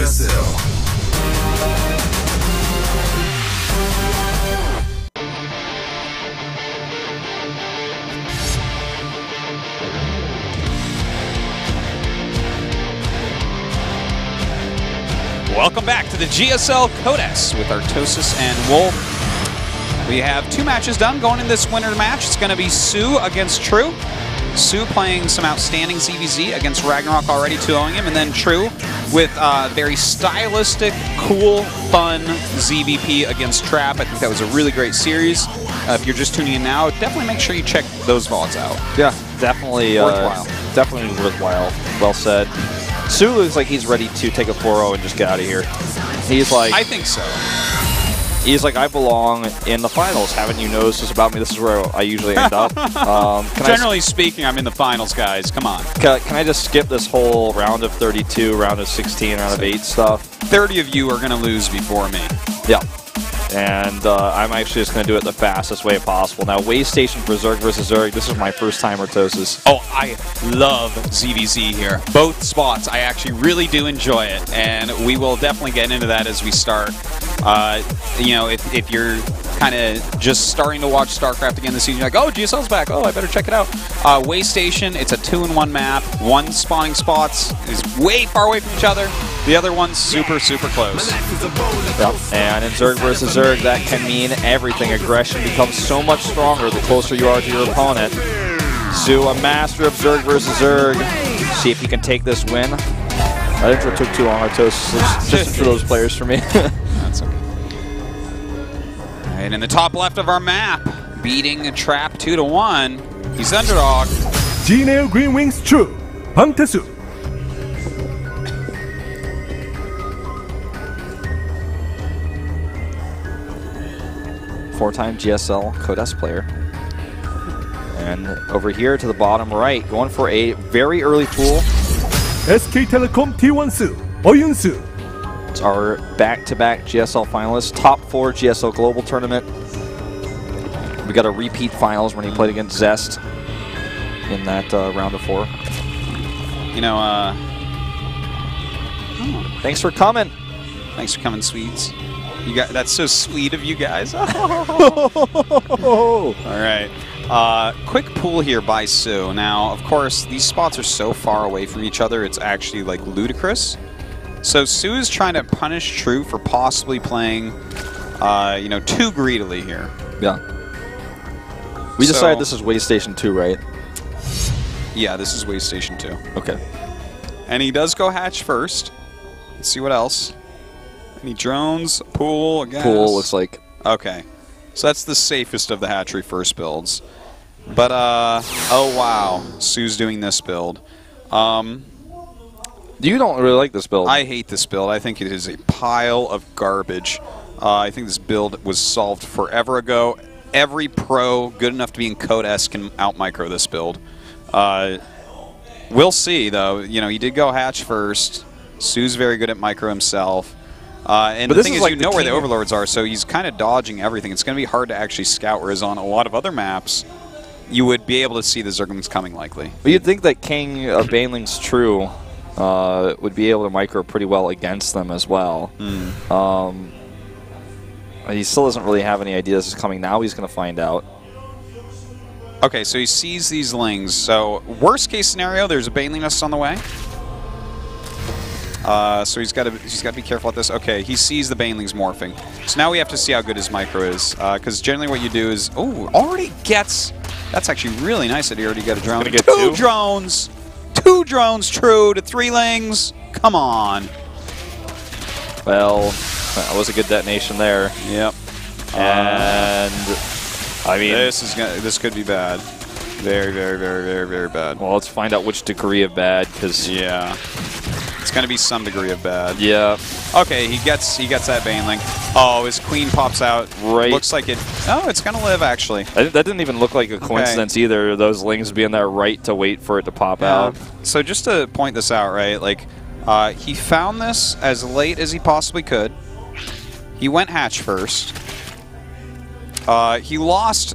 GSL. Welcome back to the GSL Code S with Artosis and Wolf. We have 2 matches done going in this winter match. It's going to be Sue against True. Sue playing some outstanding ZVZ against Ragnarok, already 2-0ing him, and then True with very stylistic, cool, fun ZVP against Trap. I think that was a really great series. If you're just tuning in now, definitely make sure you check those VODs out. Yeah, definitely worthwhile. Definitely worthwhile. Well said. Sue looks like he's ready to take a 4-0 and just get out of here. He's like, I think so. He's like, I belong in the finals. Haven't you noticed this about me? This is where I usually end up. Generally speaking, I'm in the finals, guys. Come on. Can I just skip this whole round of 32, round of 16, round of 8 stuff? 30 of you are going to lose before me. Yeah. And I'm actually just going to do it the fastest way possible. Now, Wave Station for Zerg versus Zerg. This is my first time Artosis. Oh, I love ZVZ here. Both spots. I actually really do enjoy it. And we will definitely get into that as we start. You know, if you're kind of just starting to watch StarCraft again this season, you're like, oh, GSL's back. Oh, I better check it out. Wave Station, it's a 2-in-1 map. One spawning spots is way far away from each other. The other one's super, super close. Yep. And in Zerg versus Zerg, that can mean everything. Aggression becomes so much stronger the closer you are to your opponent. Sue, a master of Zerg versus Zerg. See if he can take this win. That intro took too long, Artosis. Just for those players for me. That's okay. All right, in the top left of our map, beating a Trap 2-1. He's underdog. G-Nail Green Wings True. Pangtesu. Four-time GSL Code S player. And over here to the bottom right, going for a very early pool. SK Telecom T1 Su. Oyun Su. It's our back-to-back GSL finalists, top 4 GSL Global Tournament. We got a repeat finals when he played against Zest in that round of 4. You know, Thanks for coming. Thanks for coming, Swedes. You got, that's so sweet of you guys. All right. Quick pool here by Sue. Now, of course, these spots are so far away from each other, it's actually like ludicrous. So Sue is trying to punish True for possibly playing, you know, too greedily here. Yeah. We decided this is Wave Station 2, right? Yeah, this is Wave Station 2. Okay. And he does go hatch first. Let's see what else. Any drones? Pool, I guess. Pool looks like. Okay. So that's the safest of the hatchery first builds. But, oh wow. Sue's doing this build. You don't really like this build. I hate this build. I think it is a pile of garbage. I think this build was solved forever ago. Every pro good enough to be in Code S can out-micro this build. We'll see, though. You know, he did go hatch first. Sue's very good at micro himself. And the thing is, like, you know where the overlords are, so he's kind of dodging everything. It's going to be hard to actually scout, whereas on a lot of other maps, you would be able to see the Zerglings coming likely. But you'd think that King of Baneling's True would be able to micro pretty well against them as well. He still doesn't really have any idea this is coming. Now he's going to find out. Okay, so he sees these lings. So worst case scenario, there's a Baneling nest on the way. So he's got to be careful with this. Okay, he sees the Banelings morphing. So now we have to see how good his micro is, because generally what you do is, oh, already gets. That's actually really nice that he already got a drone. Get two drones, 2 drones, True to 3 lings. Come on. Well, that was a good detonation there. Yep. And I mean, this could be bad. Very, very, very, very, very bad. Well, let's find out which degree of bad, because yeah, it's going to be some degree of bad. Yeah. Okay, he gets that Baneling. Oh, his queen pops out. Right. Looks like it. Oh, it's going to live actually. That didn't even look like a coincidence either. Those lings being there right to wait for it to pop out. So just to point this out, right? Like, he found this as late as he possibly could. He went hatch first. He lost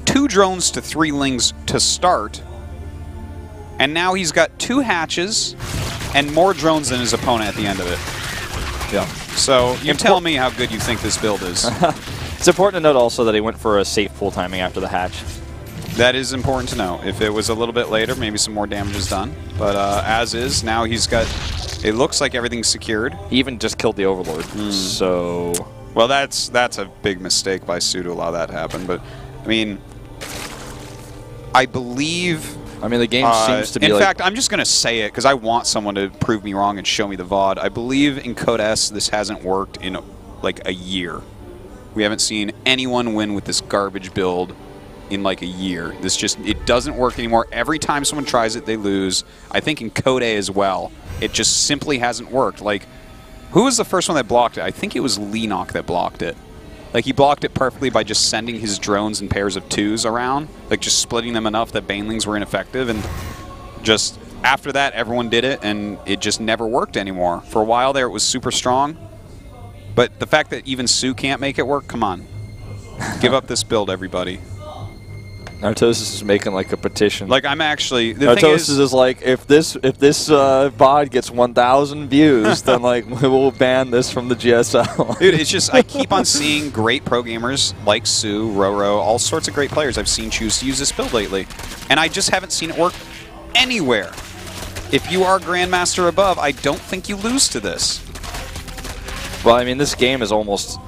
2 drones to 3 lings to start. And now he's got 2 hatches and more drones than his opponent at the end of it. Yeah. So you tell me how good you think this build is. It's important to note also that he went for a safe full timing after the hatch. That is important to know. If it was a little bit later, maybe some more damage is done. But as is, now he's got... It looks like everything's secured. He even just killed the Overlord. So... Well, that's a big mistake by Su to allow that to happen. But, I mean... I believe... I mean, the game seems to be in fact, I'm just going to say it because I want someone to prove me wrong and show me the VOD. I believe in Code S, this hasn't worked in, like, a year. We haven't seen anyone win with this garbage build in like a year. This just, it doesn't work anymore. Every time someone tries it, they lose. I think in Code A as well. It just simply hasn't worked. Like, who was the first one that blocked it? I think it was Lenok that blocked it. Like, he blocked it perfectly by just sending his drones in pairs of 2s around, like just splitting them enough that banelings were ineffective, and just after that, everyone did it, and it just never worked anymore. For a while there, it was super strong, but the fact that even Su can't make it work, come on. Give up this build, everybody. Nartosis is making like a petition. Like, I'm actually... Nartosis is like, if this VOD gets 1,000 views, then like we will ban this from the GSL. Dude, it's just, I keep on seeing great pro gamers like Su, Ro32, all sorts of great players I've seen choose to use this build lately. And I just haven't seen it work anywhere. If you are Grandmaster above, I don't think you lose to this. Well, I mean, this game is almost...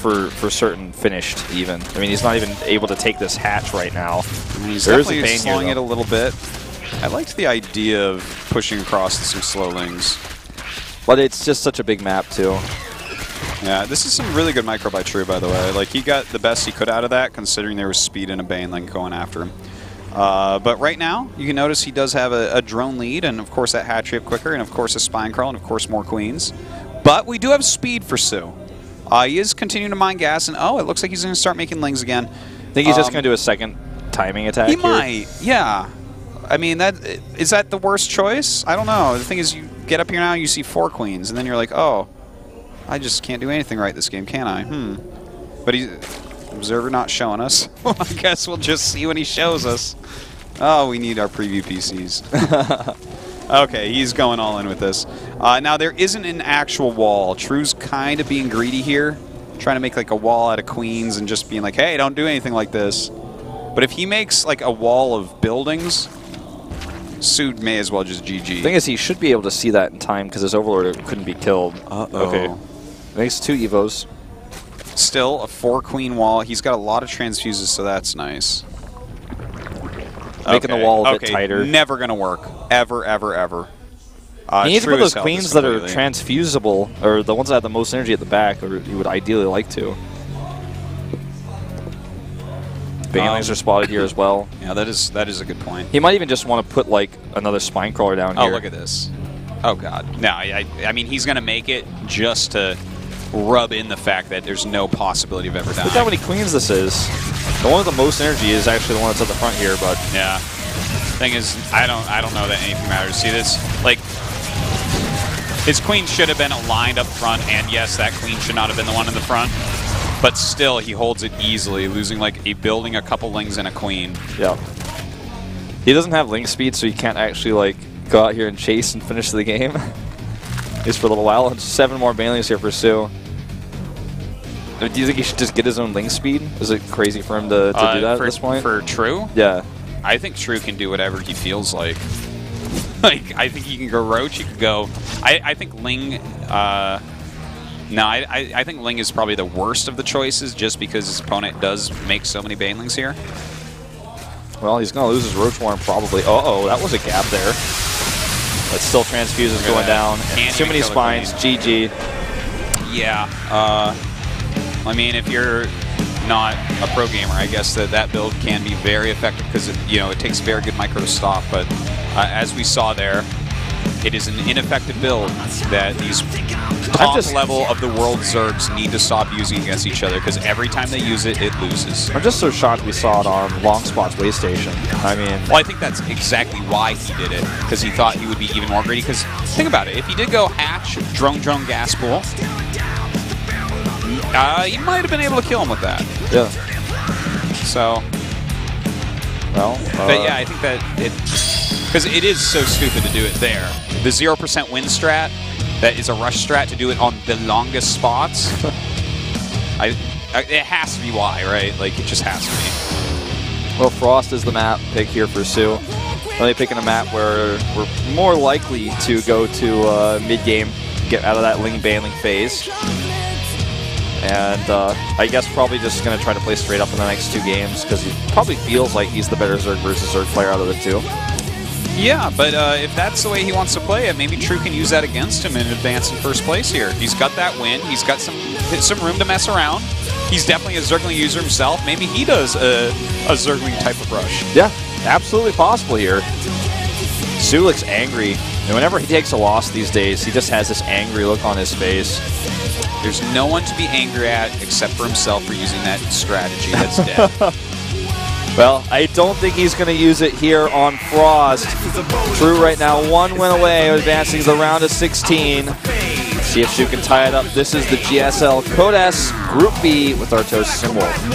for certain finished even. I mean, he's not even able to take this hatch right now. He's definitely slowing it a little bit. I liked the idea of pushing across to some slowlings. But it's just such a big map, too. Yeah, this is some really good micro by True, by the way. Like, he got the best he could out of that, considering there was speed and a baneling going after him. But right now, you can notice he does have a drone lead, and of course that hatchery up quicker, and of course a spine crawl, and of course more queens. But we do have speed for Su. He is continuing to mine gas, and it looks like he's going to start making lings again. I think he's just going to do a second timing attack. He might, yeah. I mean, is that the worst choice? I don't know. The thing is, you get up here now, you see 4 queens, and then you're like, oh, I just can't do anything right this game, can I? But he's observer not showing us. I guess we'll just see when he shows us. Oh, we need our preview PCs. Okay, he's going all in with this. Now, there isn't an actual wall. True's kind of being greedy here, trying to make like a wall out of queens and just being like, hey, don't do anything like this. But if he makes like a wall of buildings, Su may as well just GG. The thing is, he should be able to see that in time because his Overlord couldn't be killed. Okay. Makes 2 Evos. Still a 4-queen wall. He's got a lot of transfuses, so that's nice. Making the wall a bit tighter. Never going to work. Ever, ever, ever. He needs to put those queens that are transfusible, or the ones that have the most energy at the back, or you would ideally like to. Banelings are spotted here as well. Yeah, that is a good point. He might even just want to put like another spine crawler down here. Oh, look at this. Oh, God. No, I mean, he's going to make it just to rub in the fact that there's no possibility of ever dying. Look how many queens this is. The one with the most energy is actually the one that's at the front here, but... Yeah. Thing is, I don't know that anything matters. See this? Like, his queen should have been aligned up front, and yes, that queen should not have been the one in the front. But still, he holds it easily, losing like building a couple lings and a queen. Yeah. He doesn't have link speed, so he can't actually like go out here and chase and finish the game. At least for a little while. And 7 more banelings here for Su. Do you think he should just get his own link speed? Is it crazy for him to do that at this point? For True? Yeah. I think True can do whatever he feels like. Like, I think he can go Roach, he could go... I think Ling... No, I think Ling is probably the worst of the choices just because his opponent does make so many banelings here. Well, he's going to lose his Roach Warren probably. Uh-oh, that was a gap there. But still transfuses going down. Too many spines. GG. Yeah. I mean, if you're not a pro gamer, I guess that build can be very effective because it takes very good micro to stop. But as we saw there, it is an ineffective build that these top level of the world Zergs need to stop using against each other because every time they use it, it loses. I'm just so shocked we saw it on Long Spot's way station. I mean... Well, I think that's exactly why he did it, because he thought he would be even more greedy. Because think about it, if he did go hatch, drone, gas pool, you might have been able to kill him with that. Yeah. So... Well, but yeah, I think that because it is so stupid to do it there. The 0% win strat that is a rush strat to do it on the longest spots. It has to be why, right? Like, it just has to be. Well, Frost is the map pick here for Sue. Only picking a map where we're more likely to go to mid-game, get out of that Ling Banling phase. And I guess probably just going to try to play straight up in the next 2 games because he probably feels like he's the better Zerg versus Zerg player out of the 2. Yeah, but if that's the way he wants to play it, maybe True can use that against him and advance in first place here. He's got that win. He's got some room to mess around. He's definitely a Zergling user himself. Maybe he does a Zergling type of rush. Yeah, absolutely possible here. Sue looks angry. And whenever he takes a loss these days, he just has this angry look on his face. There's no one to be angry at except for himself for using that strategy that's dead. Well, I don't think he's going to use it here on Frost. True right now, 1 win away, advancing to the round of 16. See if Sue can tie it up. This is the GSL Code S Group B with Ro32 and Wolf.